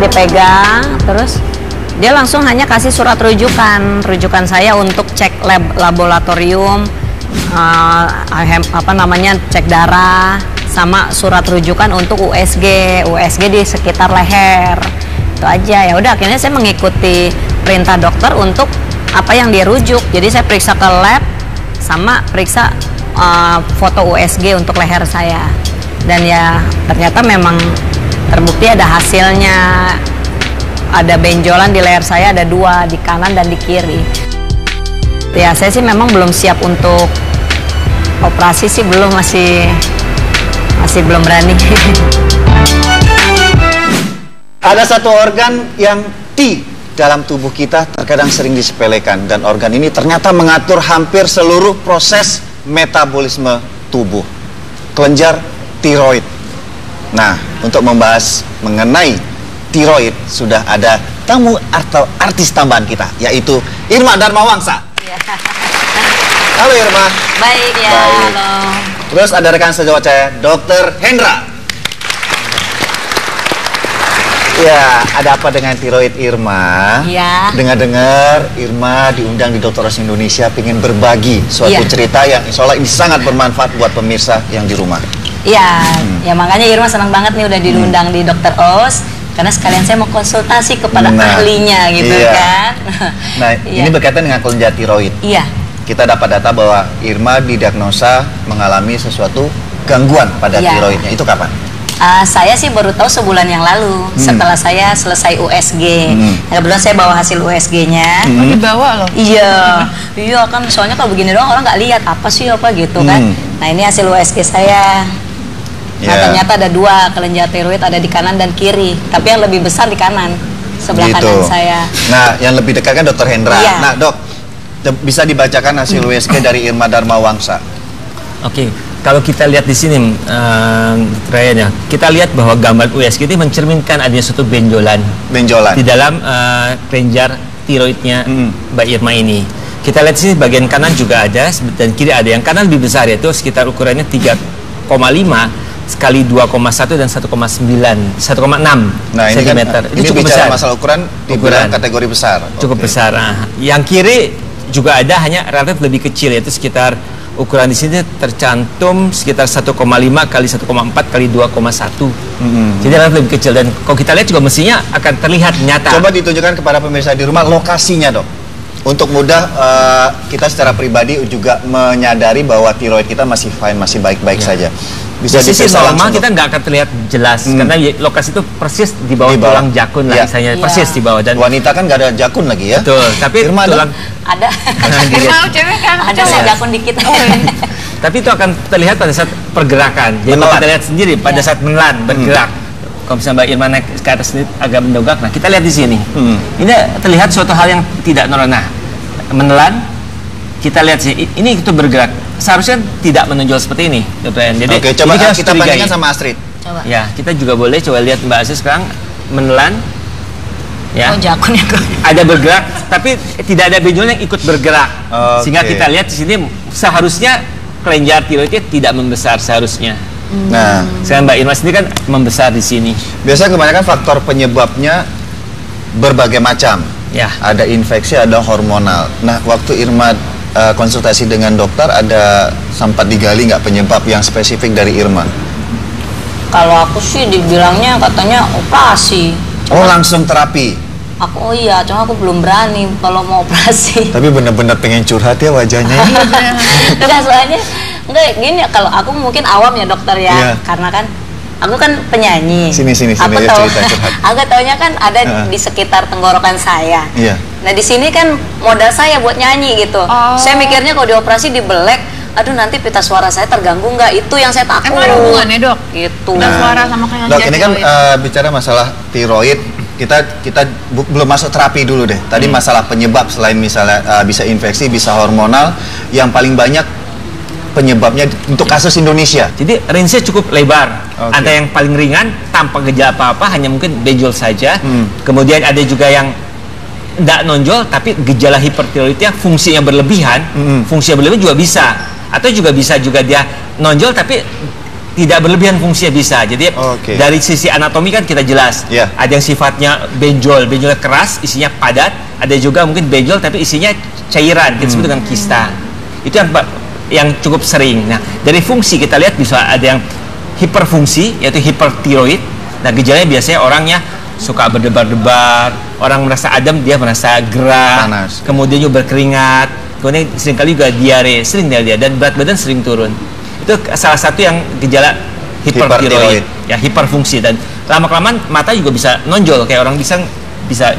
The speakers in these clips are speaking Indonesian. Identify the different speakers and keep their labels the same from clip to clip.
Speaker 1: dipegang, terus dia langsung hanya kasih surat rujukan saya untuk cek laboratorium, cek darah, sama surat rujukan untuk USG di sekitar leher. Itu aja. Ya udah, akhirnya saya mengikuti perintah dokter untuk apa yang dia rujuk. Jadi saya periksa ke lab sama periksa foto USG untuk leher saya. Dan ya ternyata memang terbukti ada hasilnya. Ada benjolan di leher saya, ada 2 di kanan dan di kiri. Ya saya sih memang belum siap untuk operasi sih, masih belum berani.
Speaker 2: Ada satu organ yang di dalam tubuh kita terkadang sering disepelekan, dan organ ini ternyata mengatur hampir seluruh proses metabolisme tubuh, kelenjar tiroid. Nah, untuk membahas mengenai tiroid sudah ada tamu atau artis tambahan kita, yaitu Irma Darmawangsa.
Speaker 1: Ya.
Speaker 2: Halo Irma.
Speaker 1: Baik ya.
Speaker 2: Baik.
Speaker 1: Halo.
Speaker 2: Terus ada rekan sejawat saya, Dr. Hendra. Ya, ada apa dengan tiroid Irma?
Speaker 1: Iya.
Speaker 2: Dengar-dengar Irma diundang di Dokter Os Indonesia pengen berbagi suatu cerita yang insya Allah ini sangat bermanfaat buat pemirsa yang di rumah.
Speaker 1: Iya, ya makanya Irma senang banget nih udah diundang di Dokter Os, karena sekalian saya mau konsultasi kepada ahlinya gitu kan.
Speaker 2: Nah, ini berkaitan dengan kelenjar tiroid.
Speaker 1: Iya.
Speaker 2: Kita dapat data bahwa Irma didiagnosa mengalami sesuatu gangguan pada tiroidnya. Itu kapan?
Speaker 1: Saya sih baru tahu sebulan yang lalu setelah saya selesai USG. Kebetulan saya bawa hasil USG-nya.
Speaker 3: Dibawa loh.
Speaker 1: Iya kan, soalnya kalau begini doang orang nggak lihat apa sih apa gitu kan. Nah ini hasil USG saya. Nah ternyata ada 2 kelenjar tiroid, ada di kanan dan kiri. Tapi yang lebih besar di kanan, sebelah kanan saya.
Speaker 2: Nah yang lebih dekat kan Dokter Hendra. Nah dok, bisa dibacakan hasil USG dari Irma Darmawangsa.
Speaker 4: Oke. Kalau kita lihat di sini, Rayanya, kita lihat bahwa gambar USG itu mencerminkan adanya suatu benjolan di dalam kelenjar tiroidnya Mbak Irma ini. Kita lihat di sini bagian kanan juga ada dan kiri ada. Yang kanan lebih besar, yaitu sekitar ukurannya 3,5 sekali 2,1 dan 1,6
Speaker 2: nah, ini
Speaker 4: cm.
Speaker 2: Kan, ini cukup bicara besar. Masalah ukuran kategori besar.
Speaker 4: Cukup besar. Nah, yang kiri juga ada, hanya relatif lebih kecil, yaitu sekitar ukuran di sini tercantum sekitar 1,5 kali 1,4 kali 2,1. Jadi relatif lebih kecil, dan kalau kita lihat juga mestinya akan terlihat nyata.
Speaker 2: Coba ditunjukkan kepada pemirsa di rumah lokasinya dok, untuk mudah kita secara pribadi juga menyadari bahwa tiroid kita masih fine, masih baik-baik saja.
Speaker 4: Bisa di sisi normal kita nggak akan terlihat jelas karena lokasi itu persis di bawah tulang jakun lah, misalnya persis di bawah. Dan
Speaker 2: wanita kan nggak ada jakun lagi ya.
Speaker 4: Betul. Tapi
Speaker 2: Irma
Speaker 4: tulang
Speaker 1: ada.
Speaker 3: Cewek kan
Speaker 1: ada jakun dikit.
Speaker 4: Tapi itu akan terlihat pada saat pergerakan. Jadi kalau kita lihat sendiri pada saat menelan bergerak. Kalau misalnya Mbak Irma naik ke atas ini agak mendongak, nah kita lihat di sini. Ini terlihat suatu hal yang tidak normal. Nah, menelan, kita lihat sih, ini itu bergerak. Seharusnya tidak menonjol seperti ini, Dokter. Jadi
Speaker 2: oke, coba kita bandingkan sama Astrid.
Speaker 1: Coba.
Speaker 4: Ya, kita juga boleh coba lihat Mbak Astrid sekarang menelan. Ya.
Speaker 1: Oh, jakun ya.
Speaker 4: Ada bergerak, tapi tidak ada benjol yang ikut bergerak. Sehingga kita lihat di sini seharusnya kelenjar tiroidnya tidak membesar seharusnya.
Speaker 2: Nah,
Speaker 4: sekarang Mbak Irma sendiri kan membesar di sini.
Speaker 2: Biasanya kebanyakan faktor penyebabnya berbagai macam.
Speaker 4: Ya.
Speaker 2: Ada infeksi, ada hormonal. Nah, waktu Irma konsultasi dengan dokter, ada sempat digali nggak penyebab yang spesifik dari Irma?
Speaker 1: Kalau aku sih dibilangnya katanya operasi.
Speaker 2: Oh, langsung terapi?
Speaker 1: Aku cuma aku belum berani kalau mau operasi.
Speaker 2: Tapi bener-bener pengen curhat ya wajahnya.
Speaker 1: Enggak, soalnya enggak gini, kalau aku mungkin awam ya dokter ya, karena kan aku kan penyanyi.
Speaker 2: Sini
Speaker 1: aku
Speaker 2: ya,
Speaker 1: tahu,
Speaker 2: cerita curhat.
Speaker 1: aku taunya kan ada di sekitar tenggorokan saya.
Speaker 2: Iya.
Speaker 1: Nah di sini kan modal saya buat nyanyi gitu. Saya mikirnya kalau dioperasi dibelek, aduh nanti pita suara saya terganggu nggak? Itu yang saya takut.
Speaker 3: Emang ada hubungannya dok?
Speaker 1: Gitu.
Speaker 3: Nah, suara sama kelenjar
Speaker 2: dok, ini kan bicara masalah tiroid. Kita belum masuk terapi dulu deh. Tadi masalah penyebab, selain misalnya bisa infeksi, bisa hormonal, yang paling banyak penyebabnya untuk kasus Indonesia.
Speaker 4: Jadi range-nya cukup lebar. Ada yang paling ringan tanpa gejala apa-apa, hanya mungkin benjol saja. Kemudian ada juga yang tidak nonjol tapi gejala hipertiroidnya fungsinya berlebihan. Fungsinya berlebihan juga bisa. Atau juga bisa juga dia nonjol tapi tidak berlebihan fungsinya bisa. Jadi dari sisi anatomi kan kita jelas. Ada yang sifatnya benjol, benjolnya keras, isinya padat. Ada juga mungkin benjol tapi isinya cairan, kita sebut dengan kista. Itu yang cukup sering. Nah, dari fungsi kita lihat bisa ada yang hiperfungsi, yaitu hipertiroid. Nah, gejalanya biasanya orangnya suka berdebar-debar, orang merasa adem, dia merasa gerah, panas. Kemudian juga berkeringat, kemudian seringkali juga diare, sering dia dan berat badan sering turun. Itu salah satu yang gejala hipertiroid, ya hiperfungsi, dan lama-kelamaan mata juga bisa nonjol kayak orang bisa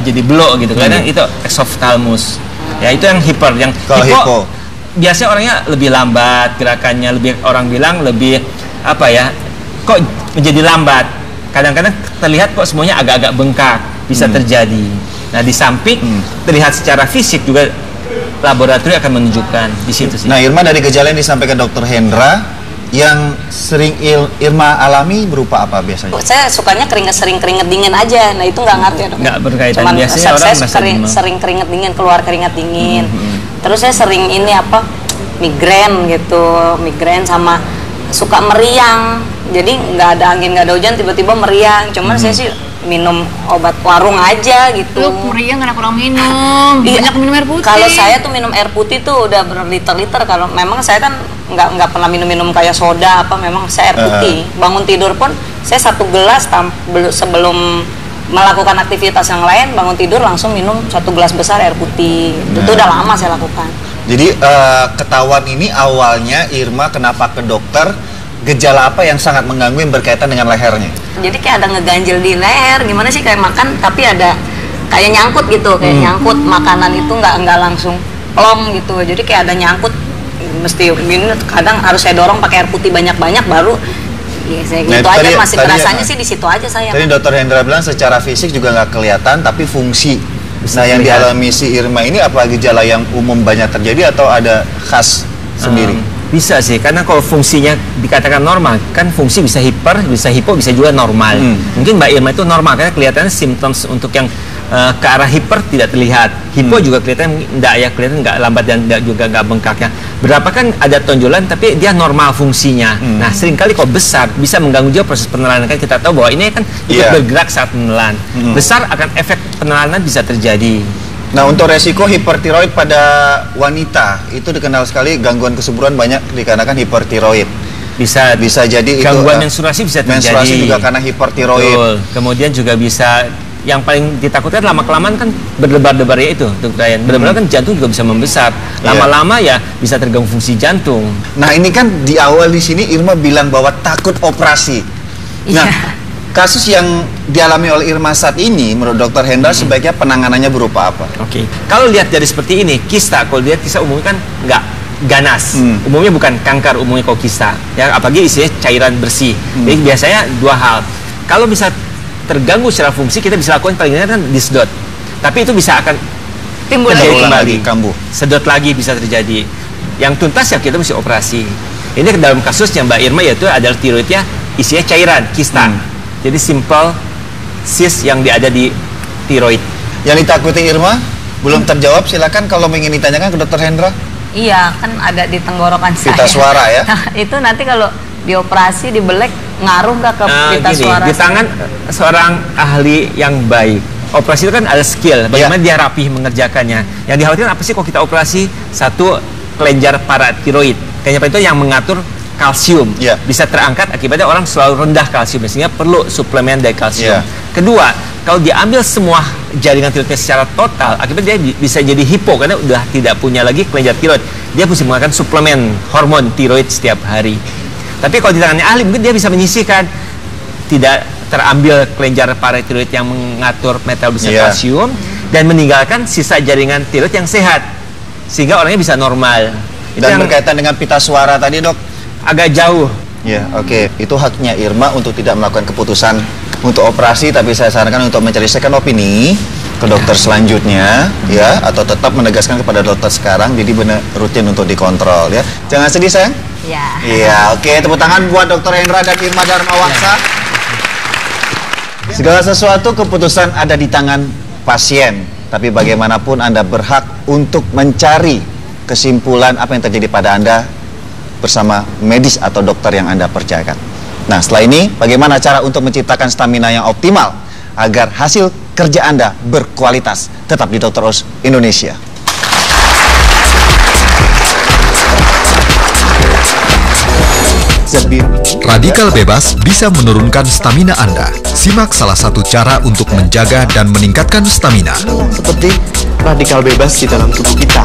Speaker 4: jadi belok gitu. Kadang itu exophthalmos. Ya itu yang hiper, yang hipo biasanya orangnya lebih lambat gerakannya, orang bilang lebih apa ya? Kok menjadi lambat? Kadang-kadang terlihat kok semuanya agak-agak bengkak, bisa terjadi. Nah, di samping terlihat secara fisik juga laboratorium akan menunjukkan di situ sih.
Speaker 2: Nah, Irma, dari gejala yang disampaikan Dr. Hendra, yang sering Irma alami berupa apa biasanya?
Speaker 1: Saya sukanya sering keringet dingin aja. Nah, itu nggak ngerti ya, Dok.
Speaker 4: Nggak berkaitan.
Speaker 1: Cuman
Speaker 4: biasanya orang
Speaker 1: sering keringet dingin, keluar keringet dingin. Terus saya sering migrain gitu, migrain sama suka meriang. Jadi nggak ada angin, nggak ada hujan, tiba-tiba meriang. Cuman saya sih minum obat warung aja gitu.
Speaker 3: Lu meriang karena kurang minum, banyak minum air putih.
Speaker 1: Kalau saya tuh minum air putih tuh udah berliter-liter. Kalau memang saya kan nggak pernah minum kayak soda apa, memang saya air putih. Bangun tidur pun saya 1 gelas sebelum melakukan aktivitas yang lain, bangun tidur langsung minum 1 gelas besar air putih. Itu udah lama saya lakukan.
Speaker 2: Jadi ketahuan ini awalnya Irma kenapa ke dokter, gejala apa yang sangat mengganggu yang berkaitan dengan lehernya?
Speaker 1: Jadi kayak ada ngeganjel di leher, gimana sih, kayak makan tapi ada kayak nyangkut gitu, kayak nyangkut makanan itu nggak langsung plong gitu. Jadi kayak ada nyangkut, mesti minum, kadang harus saya dorong pakai air putih banyak-banyak baru. Ya, saya gitu aja masih berasanya sih di situ aja saya.
Speaker 2: Tadi Dr. Hendra bilang secara fisik juga nggak kelihatan, tapi fungsi. Nah, yang dialami si Irma ini apa gejala yang umum banyak terjadi atau ada khas sendiri?
Speaker 4: Bisa sih, karena kalau fungsinya dikatakan normal, kan fungsi bisa hiper, bisa hipo, bisa juga normal. Mungkin Mbak Irma itu normal, karena kelihatannya symptoms untuk yang ke arah hiper tidak terlihat. Hipo juga kelihatan kelihatan nggak lambat dan juga nggak bengkaknya. Berapa kan ada tonjolan, tapi dia normal fungsinya. Nah, seringkali kalau besar bisa mengganggu juga proses penelanan. Kan kita tahu bahwa ini kan ikut bergerak saat menelan. Besar akan efek penelanan bisa terjadi.
Speaker 2: Nah, untuk resiko hipertiroid pada wanita itu dikenal sekali, gangguan kesuburan banyak dikarenakan hipertiroid.
Speaker 4: Bisa
Speaker 2: jadi
Speaker 4: gangguan menstruasi bisa terjadi.
Speaker 2: Menstruasi juga karena hipertiroid.
Speaker 4: Betul. Kemudian juga bisa, yang paling ditakutkan lama-kelamaan kan berdebar-debar ya itu, Dr. Ryan. Berdebar kan jantung juga bisa membesar. Lama-lama ya bisa terganggu fungsi jantung.
Speaker 2: Nah, ini kan di awal di sini Irma bilang bahwa takut operasi. Nah, kasus yang dialami oleh Irma saat ini, menurut Dr. Hendra sebaiknya penanganannya berupa apa?
Speaker 4: Kalau lihat dari seperti ini, kista, kalau lihat kista umumnya kan nggak ganas, umumnya bukan kanker, umumnya kalau kista, ya apalagi isinya cairan bersih. Jadi biasanya 2 hal. Kalau bisa terganggu secara fungsi, kita bisa lakukan paling kan disedot, tapi itu bisa akan
Speaker 3: timbul
Speaker 2: lagi kambuh.
Speaker 4: Sedot lagi bisa terjadi. Yang tuntas ya kita mesti operasi. Ini dalam kasusnya Mbak Irma, yaitu adalah tiroidnya isinya cairan, kista. Jadi simple cyst yang ada di tiroid.
Speaker 2: Yang ditakuti Irma belum terjawab, silakan kalau ingin ditanyakan ke Dr. Hendra.
Speaker 1: Iya, kan ada di tenggorokan saya.
Speaker 2: Pita suara ya.
Speaker 1: Nah, itu nanti kalau dioperasi dibelek ngaruh nggak ke pita suara?
Speaker 4: Di tangan seorang ahli yang baik. Operasi itu kan ada skill, bagaimana dia rapih mengerjakannya. Yang dikhawatirkan apa sih kalau kita operasi satu kelenjar paratiroid? Kelenjar itu yang mengatur kalsium, bisa terangkat akibatnya orang selalu rendah kalsium, sehingga perlu suplemen dari kalsium. Kedua, kalau diambil semua jaringan tiroidnya secara total, akibatnya dia bisa jadi hipo karena udah tidak punya lagi kelenjar tiroid. Dia mesti menggunakan suplemen hormon tiroid setiap hari. Tapi kalau di tangannya ahli, mungkin dia bisa menyisihkan, tidak terambil kelenjar paratiroid yang mengatur metabolisme kalsium, dan meninggalkan sisa jaringan tiroid yang sehat, sehingga orangnya bisa normal.
Speaker 2: Dan berkaitan dengan pita suara tadi, Dok,
Speaker 4: agak jauh.
Speaker 2: Ya, itu haknya Irma untuk tidak melakukan keputusan untuk operasi, tapi saya sarankan untuk mencari second opini ke dokter selanjutnya, ya, atau tetap menegaskan kepada dokter sekarang, jadi benar rutin untuk dikontrol, ya. Jangan sedih, sayang. Iya, tepuk tangan buat Dr. Hendra dan Irma Darmawangsa. Segala sesuatu keputusan ada di tangan pasien, tapi bagaimanapun Anda berhak untuk mencari kesimpulan apa yang terjadi pada Anda bersama medis atau dokter yang Anda percayakan. Nah, setelah ini bagaimana cara untuk menciptakan stamina yang optimal agar hasil kerja Anda berkualitas? Tetap di Dr. Oz Indonesia.
Speaker 5: Radikal bebas bisa menurunkan stamina Anda. Simak salah satu cara untuk menjaga dan meningkatkan stamina.
Speaker 6: Seperti radikal bebas di dalam tubuh kita.